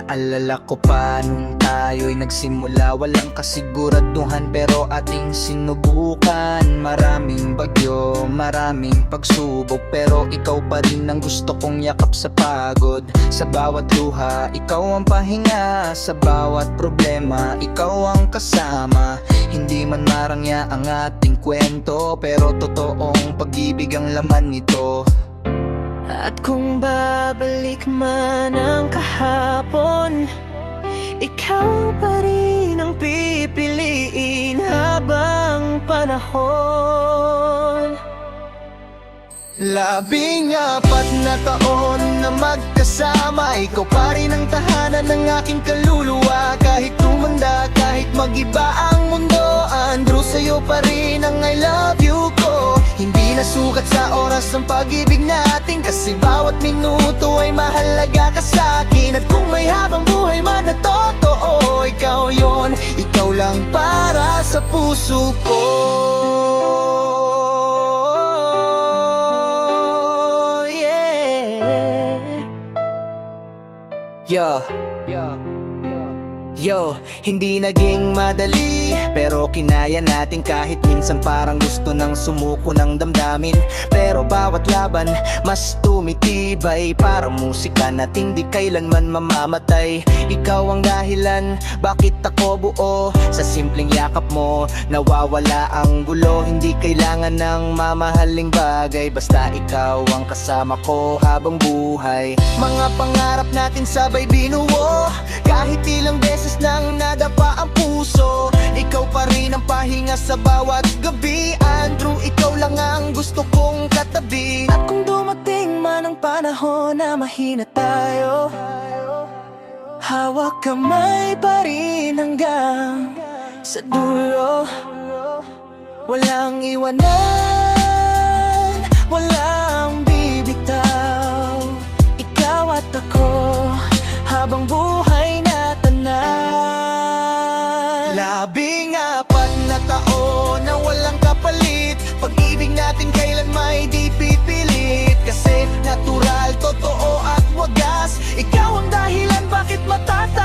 Naalala ko pa nung tayo'y nagsimula, walang kasiguraduhan pero ating sinubukan. Maraming bagyo, maraming pagsubok, pero ikaw pa rin ang gusto kong yakap sa pagod. Sa bawat luha, ikaw ang pahinga. Sa bawat problema, ikaw ang kasama. Hindi man marangya ang ating kwento, pero totoong pag-ibig ang laman nito. At kung babalik man ang kahapon, ikaw pa rin ang pipiliin habang panahon. 14 na taon na magkasama, ikaw pa rin ang tahanan ng aking kaluluwa. Kahit tumanda, kahit mag-iba ang mundo, Andrew, sa'yo pa rin ang I love you ko. Hindi nasukat sa oras ng pag-ibig natin, kasi bawat minuto ay mahalaga ka sa'kin. At kung may habang buhay man na totoo, ikaw yon, ikaw lang para sa puso ko. Yo, hindi naging madali, pero kinaya natin kahit minsan parang gusto nang sumuko ng damdamin. Pero bawat laban, mas tumitibay, para musika nating di kailanman mamamatay. Ikaw ang dahilan, bakit ako buo? Sa simpleng yakap mo, nawawala ang gulo. Hindi kailangan ng mamahaling bagay, basta ikaw ang kasama ko habang buhay. Mga pangarap natin sabay binuo, kahit ilang beses nang nadapa ang puso. Ikaw pa rin ang pahinga sa bawat gabi, Andrew, ikaw lang ang gusto kong katabi. At kung dumating man ang panahon na mahina tayo, hawak kamay pa rin hanggang sa dulo. Walang iwanan, walang bibitaw, ikaw at ako habang buhay na tanan. 14 na taon na walang kapalit, pag-ibig natin kailan may di pipilit. Kasi natural, totoo at wagas, ikaw ang dahilan bakit matataas.